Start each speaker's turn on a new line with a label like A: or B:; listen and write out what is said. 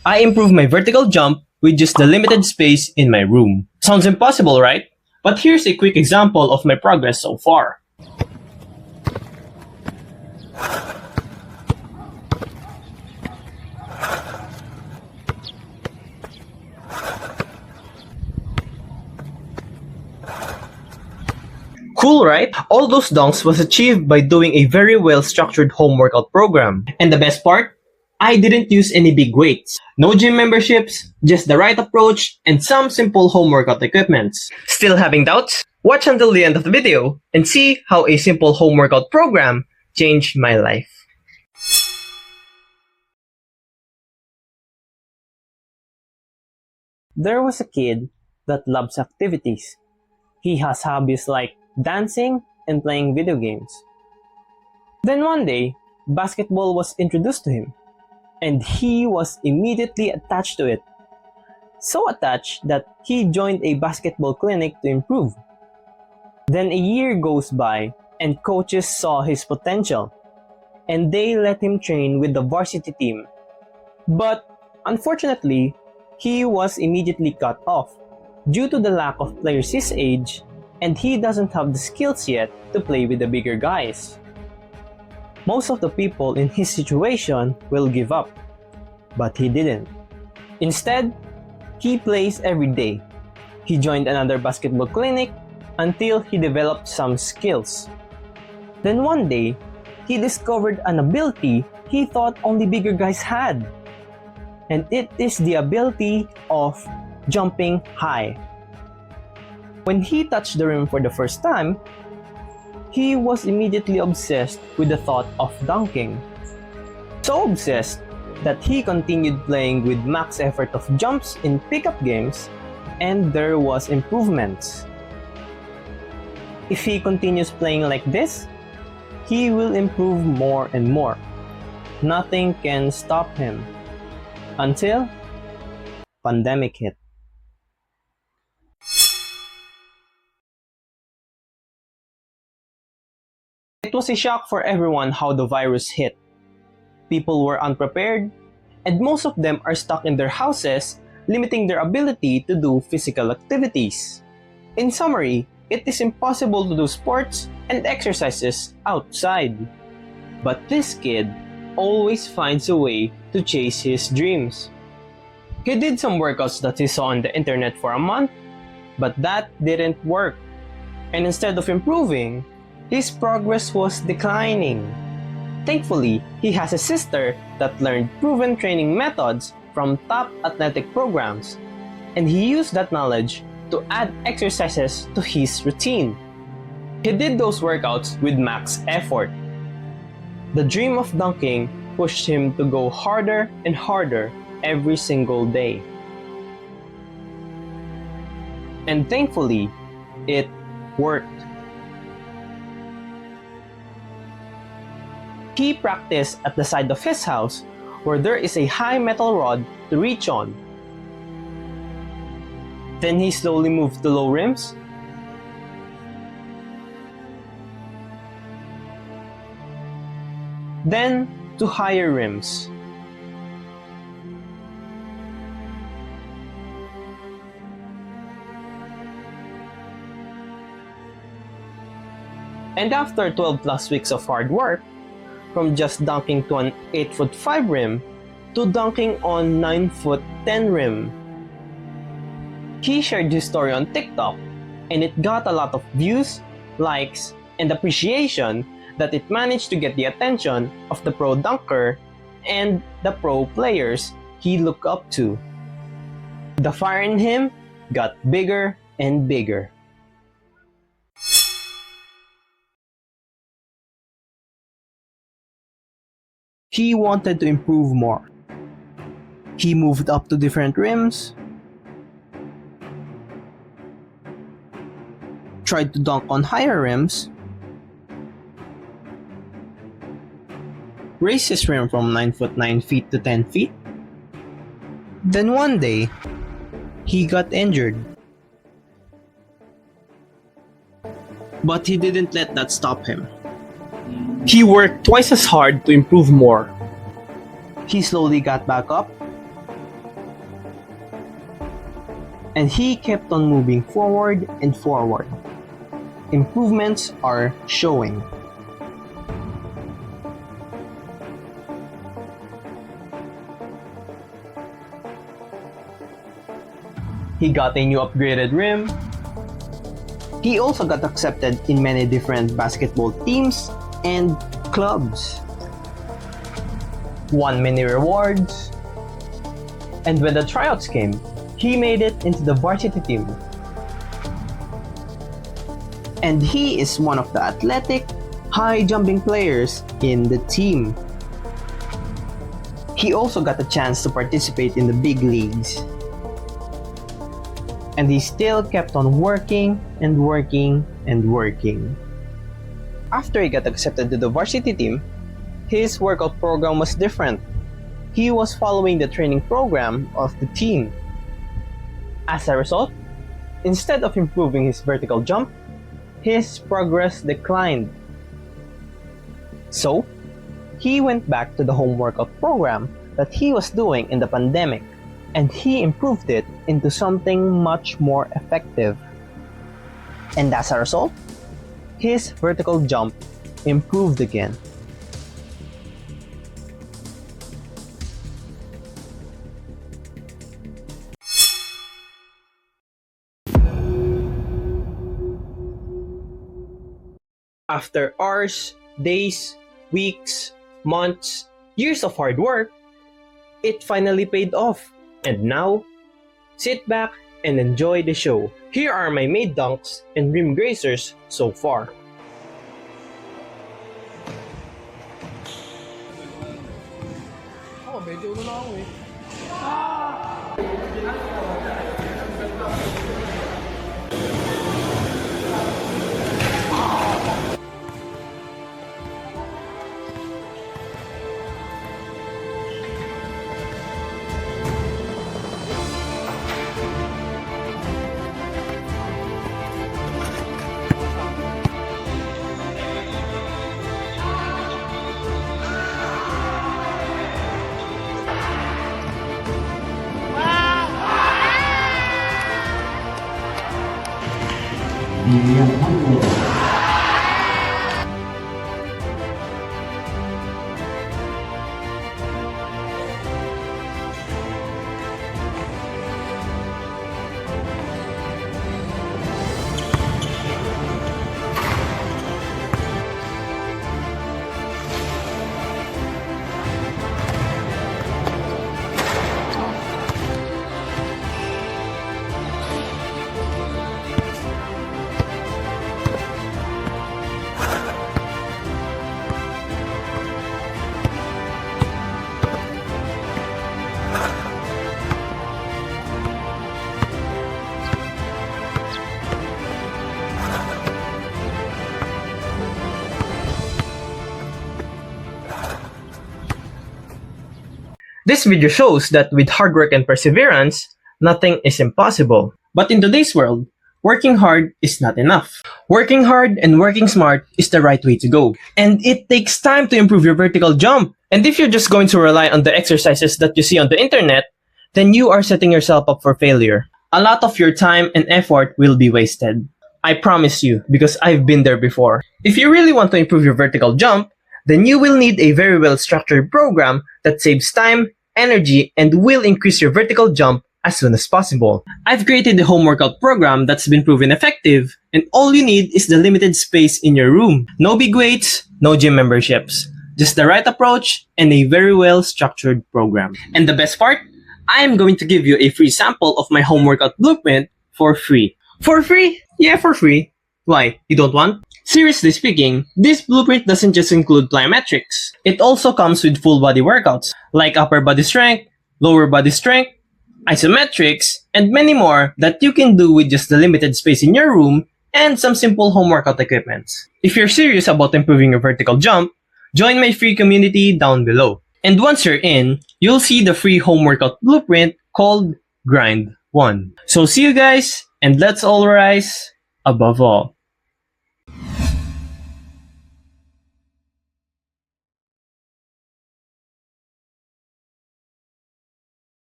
A: I improved my vertical jump with just the limited space in my room. Sounds impossible, right? But here's a quick example of my progress so far. Cool, right? All those dunks was achieved by doing a very well structured home workout program. And the best part? I didn't use any big weights. No gym memberships, just the right approach and some simple home workout equipments. Still having doubts? Watch until the end of the video and see how a simple home workout program changed my life. There was a kid that loves activities. He has hobbies like dancing and playing video games. Then one day, basketball was introduced to him, and he was immediately attached to it. So attached that he joined a basketball clinic to improve. Then a year goes by, and coaches saw his potential, and they let him train with the varsity team. But unfortunately, he was immediately cut off due to the lack of players his age, and he doesn't have the skills yet to play with the bigger guys. Most of the people in his situation will give up, but he didn't. Instead, he plays every day. He joined another basketball clinic until he developed some skills. Then one day, he discovered an ability he thought only bigger guys had. And it is the ability of jumping high. When he touched the rim for the first time, he was immediately obsessed with the thought of dunking. So obsessed that he continued playing with max effort of jumps in pickup games, and there was improvements. If he continues playing like this, he will improve more and more. Nothing can stop him. Until pandemic hit. It was a shock for everyone how the virus hit. People were unprepared, and most of them are stuck in their houses, limiting their ability to do physical activities. In summary, it is impossible to do sports and exercises outside. But this kid always finds a way to chase his dreams. He did some workouts that he saw on the internet for a month, but that didn't work. And instead of improving, his progress was declining. Thankfully, he has a sister that learned proven training methods from top athletic programs, and he used that knowledge to add exercises to his routine. He did those workouts with max effort. The dream of dunking pushed him to go harder and harder every single day. And thankfully, it worked. He practiced at the side of his house where there is a high metal rod to reach on. Then he slowly moved to low rims, then to higher rims. And after 12 plus weeks of hard work, from just dunking to an 8'5" rim to dunking on 9'10" rim, he shared his story on TikTok, and it got a lot of views, likes, and appreciation that it managed to get the attention of the pro dunker and the pro players he looked up to. The fire in him got bigger and bigger. He wanted to improve more. He moved up to different rims, tried to dunk on higher rims, raised his rim from 9'9" to 10 feet. Then one day, he got injured. But he didn't let that stop him. He worked twice as hard to improve more. He slowly got back up, And he kept on moving forward and forward. Improvements are showing. He got a new upgraded rim. He also got accepted in many different basketball teams and clubs. Won many rewards. And when the tryouts came, he made it into the varsity team. And he is one of the athletic, high-jumping players in the team. He also got a chance to participate in the big leagues. And he still kept on working and working and working. After he got accepted to the varsity team, his workout program was different. He was following the training program of the team. As a result, instead of improving his vertical jump, his progress declined. So, he went back to the home workout program that he was doing in the pandemic, and he improved it into something much more effective. And as a result, his vertical jump improved again. After hours, days, weeks, months, years of hard work, it finally paid off. And now, sit back and enjoy the show. Here are my made dunks and rim grazers so far.
B: Oh, medyo na ako eh.
A: This video shows that with hard work and perseverance, nothing is impossible. But in today's world, working hard is not enough. Working hard and working smart is the right way to go. And it takes time to improve your vertical jump. And if you're just going to rely on the exercises that you see on the internet, then you are setting yourself up for failure. A lot of your time and effort will be wasted. I promise you, because I've been there before. If you really want to improve your vertical jump, then you will need a very well-structured program that saves time, energy, and will increase your vertical jump as soon as possible. I've created a home workout program that's been proven effective, and all you need is the limited space in your room. No big weights, no gym memberships. Just the right approach and a very well-structured program. And the best part? I'm going to give you a free sample of my home workout blueprint for free. For free? Yeah, for free. Why? You don't want? Seriously speaking, this blueprint doesn't just include plyometrics. It also comes with full body workouts like upper body strength, lower body strength, isometrics, and many more that you can do with just the limited space in your room and some simple home workout equipment. If you're serious about improving your vertical jump, join my free community down below. And once you're in, you'll see the free home workout blueprint called Grind 1. So see you guys, and let's all rise above all.